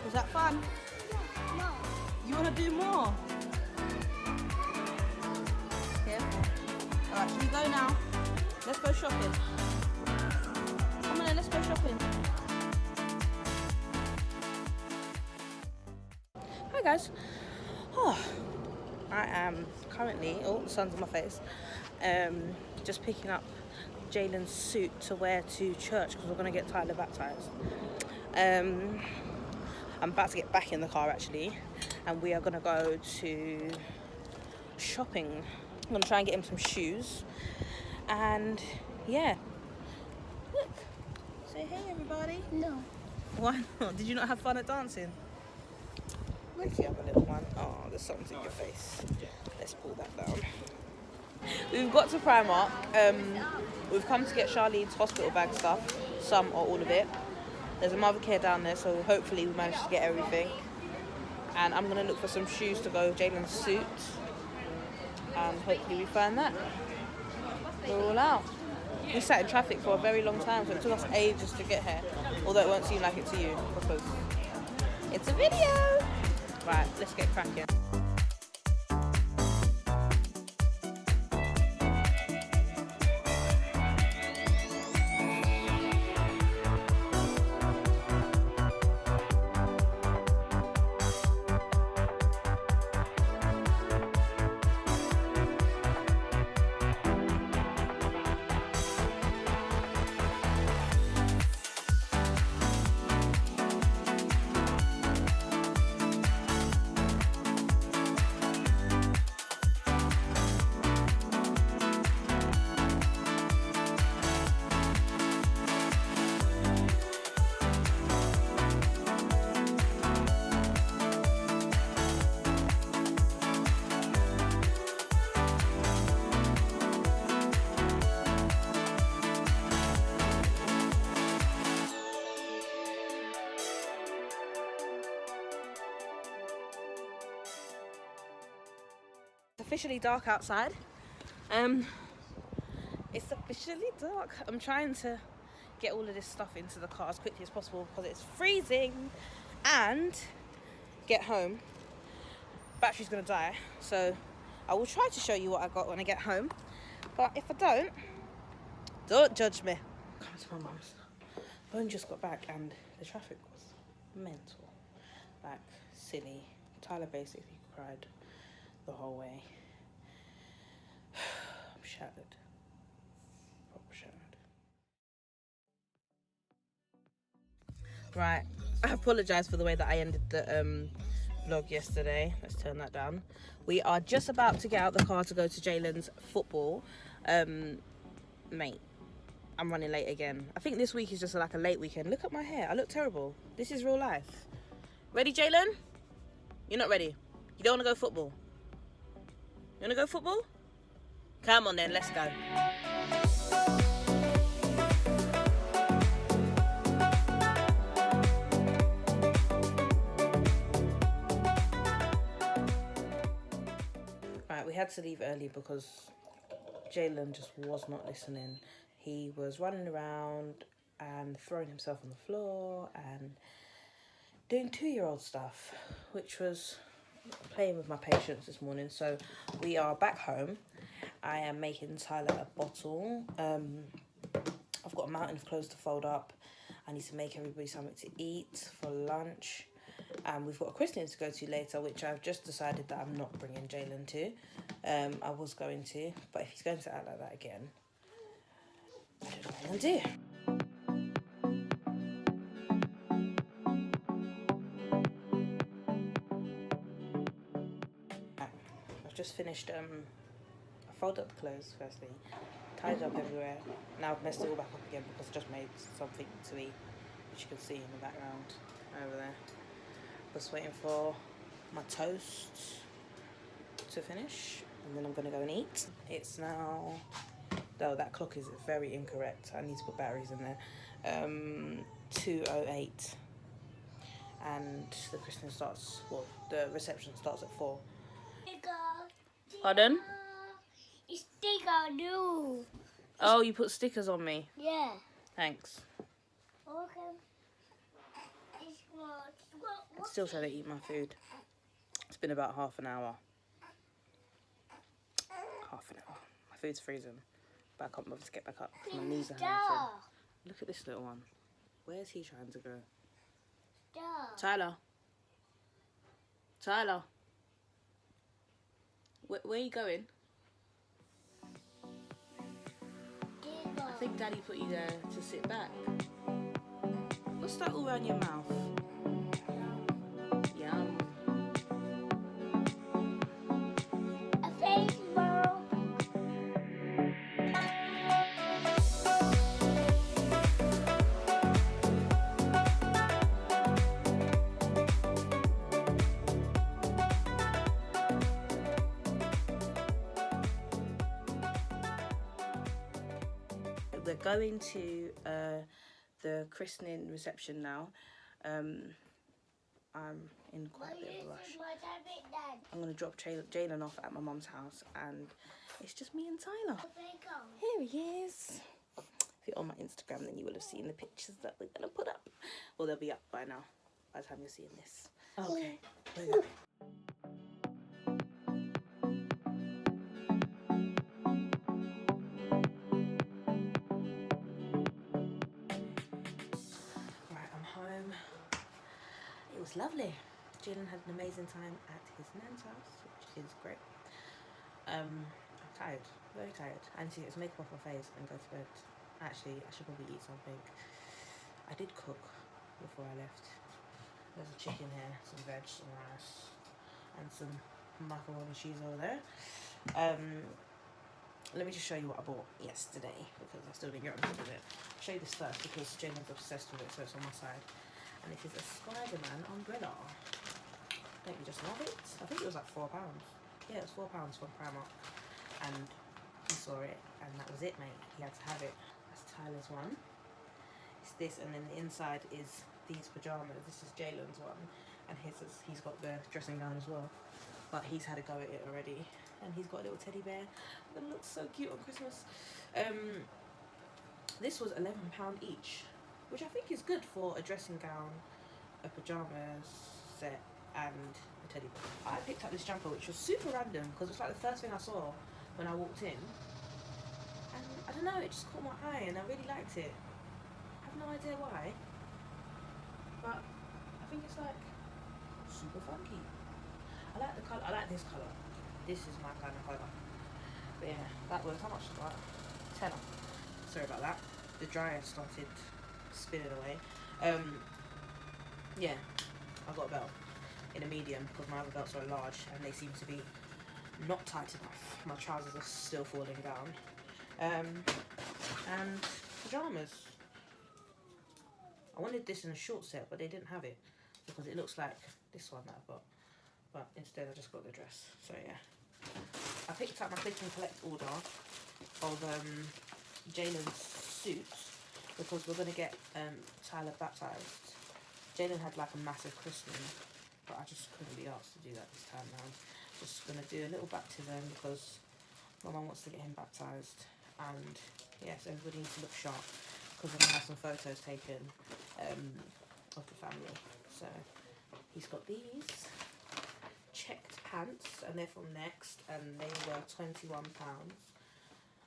Was that fun? No. You want to do more? Careful. Alright, should we go now? Let's go shopping. Come on then, let's go shopping. Hi guys. Oh, I am currently, oh, the sun's on my face, just picking up Jalen's suit to wear to church because we're going to get Tyler baptised. I'm about to get back in the car actually, and we are going to go to shopping. I'm going to try and get him some shoes, and yeah. Look, say hey everybody. No. Why not? Did you not have fun at dancing? If you have a little one. Oh, there's something in your face. Let's pull that down. We've got to Primark. We've come to get Charlene's hospital bag stuff, some or all of it. There's a mother care down there, so hopefully we manage to get everything. And I'm gonna look for some shoes to go with Jalen's suit, and hopefully we find that. We're all out. We sat in traffic for a very long time, so it took us ages to get here. Although it won't seem like it to you because it's a video. Right, let's get cracking. It's officially dark outside. It's officially dark. I'm trying to get all of this stuff into the car as quickly as possible because it's freezing, and get home. Battery's gonna die, so I will try to show you what I got when I get home. But if I don't judge me. Come to my mum's. I only just got back and the traffic was mental, like silly. Tyler basically cried the whole way. I'm shattered. Proper shattered. Right, I apologise for the way that I ended the vlog yesterday. Let's turn that down. We are just about to get out the car to go to Jalen's football. Mate, I'm running late again. I think this week is just like a late weekend. Look at my hair, I look terrible. This is real life. Ready, Jalen? You're not ready? You don't want to go football? You want to go football? Come on then, let's go. Right, we had to leave early because Jalen just was not listening. He was running around and throwing himself on the floor and doing 2-year-old stuff, which was playing with my patience this morning. So we are back home. I am making Tyler a bottle. I've got a mountain of clothes to fold up. I need to make everybody something to eat for lunch. We've got a christening to go to later, which I've just decided that I'm not bringing Jalen to. I was going to, but if he's going to act like that again, I don't know what I'm going to do. I've just finished, I folded up the clothes firstly, tied up everywhere. Now I've messed it all back up again because I just made something to eat, which you can see in the background over there. Just waiting for my toast to finish, and then I'm gonna go and eat. It's now, though that clock is very incorrect, I need to put batteries in there, 2:08, and the christening starts, well, the reception starts at 4. Pardon? Sticker, no. Oh, you put stickers on me? Yeah. Thanks. Okay. Still trying to eat my food. It's been about half an hour. My food's freezing. But I can't bother to get back up because my knees are hurting. Look at this little one. Where's he trying to go? Tyler. Tyler. Where are you going? I think Daddy put you there to sit back. What's that all around your mouth? Yum. A face world. We're going to the christening reception now. I'm in quite a bit of a rush. I'm going to drop Jalen off at my mum's house, and it's just me and Tyler. Here he is. If you're on my Instagram, then you will have seen the pictures that we're going to put up. Well, they'll be up by now, by the time you're seeing this. Okay, we're going. Lovely. Jalen had an amazing time at his nan's house, which is great. I'm tired, very tired. I need to get some makeup off my face and go to bed. Actually, I should probably eat something. I did cook before I left. There's a chicken here, some veg, some rice, and some macaroni cheese over there. Let me just show you what I bought yesterday because I still didn't get on with it. I'll show you this first because Jalen's obsessed with it, so it's on my side. And it is a Spider-Man umbrella. Don't you just love it? I think it was like £4. Yeah, it was £4 from Primark. And he saw it, and that was it, mate. He had to have it. That's Tyler's one. It's this, and then the inside is these pajamas. This is Jalen's one, and he's got the dressing gown as well. But he's had a go at it already, and he's got a little teddy bear that looks so cute on Christmas. This was £11 each, which I think is good for a dressing gown, a pyjamas set, and a teddy bear. I picked up this jumper, which was super random because it's like the first thing I saw when I walked in. And I don't know, it just caught my eye and I really liked it. I have no idea why, but I think it's like super funky. I like the colour, I like this colour. This is my kind of colour. But yeah, that was, how much was that? £10. Sorry about that. The dryer started spinning away. Yeah, I got a belt in a medium because my other belts are large and they seem to be not tight enough. My trousers are still falling down. And pyjamas. I wanted this in a short set, but they didn't have it because it looks like this one that I've got. But instead I just got the dress. So yeah. I picked up my click and collect order of Jalen's suits because we're going to get Tyler baptised. Jalen had like a massive christening, but I just couldn't be asked to do that this time round. Just going to do a little baptism because my mum wants to get him baptised. And yes, everybody needs to look sharp because we're going to have some photos taken of the family. So he's got these checked pants and they're from Next and they were £21.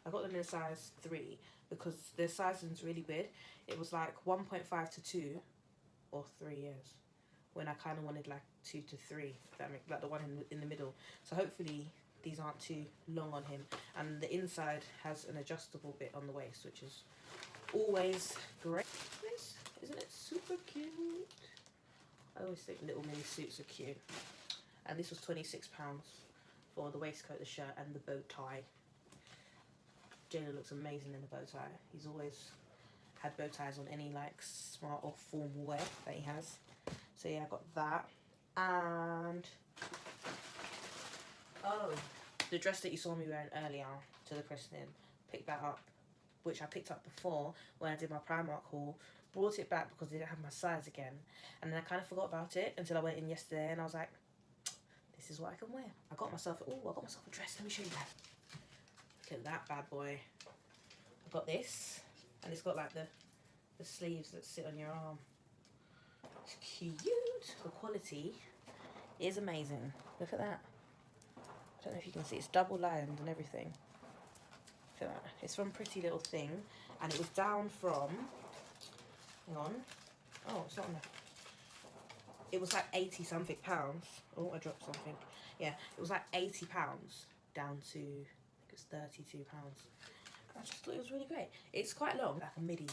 I got them in a size 3 because their sizing's really big. It was like 1.5 to 2 or 3 years when I kind of wanted like 2 to 3, that make, like the one in the middle. So hopefully these aren't too long on him. And the inside has an adjustable bit on the waist, which is always great. Isn't it super cute? I always think little mini suits are cute. And this was £26 for the waistcoat, the shirt and the bow tie. Jalen looks amazing in the bow tie. He's always had bow ties on any like smart or formal wear that he has. So yeah, I got that. And oh, the dress that you saw me wearing earlier to the christening, picked that up, which I picked up before when I did my Primark haul. Brought it back because they didn't have my size again, and then I kind of forgot about it until I went in yesterday and I was like, this is what I can wear. I got myself a dress. Let me show you that. Look at that bad boy. I got this, and it's got like the sleeves that sit on your arm. It's cute. The quality is amazing. Look at that. I don't know if you can see. It's double lined and everything. Look at that. It's from Pretty Little Thing, and it was down from. Hang on. Oh, it's not enough. It was like 80 something pounds. Oh, I dropped something. Yeah, it was like 80 pounds down to, I think it's 32 pounds. I just thought it was really great. It's quite long, like a midi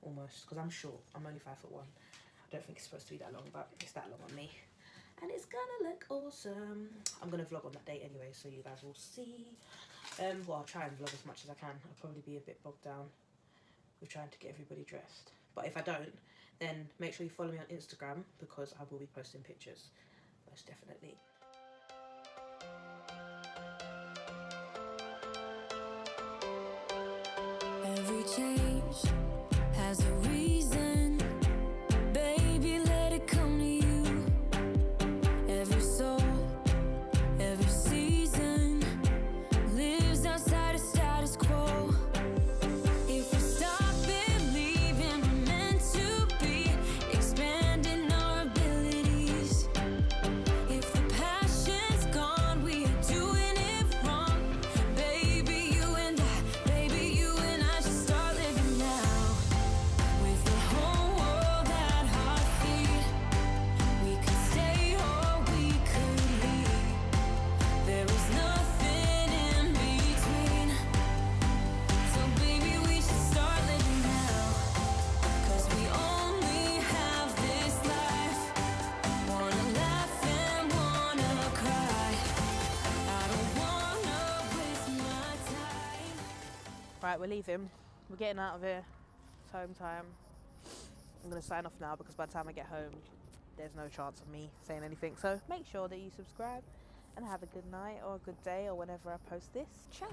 almost, because I'm short. I'm only 5'1". I don't think it's supposed to be that long, but it's that long on me. And it's gonna look awesome. I'm gonna vlog on that date anyway, so you guys will see. Well, I'll try and vlog as much as I can. I'll probably be a bit bogged down with trying to get everybody dressed. But if I don't, then make sure you follow me on Instagram, because I will be posting pictures, most definitely. Every change has a reason, baby, let it come to you. Every soul, every season lives outside of status quo. If we stop believing we're meant to be, expanding our abilities. If the passion's gone, we are doing it wrong. Baby, you and I should start living now. With the whole world at our feet, we could stay or we could leave. There is nothing in between. So baby, we should start living now. 'Cause we only have this life. Wanna laugh and wanna cry. I don't wanna waste my time. Right, we're leaving. We're getting out of here. It's home time. I'm going to sign off now, because by the time I get home, there's no chance of me saying anything. So make sure that you subscribe and have a good night or a good day or whenever I post this. Ciao.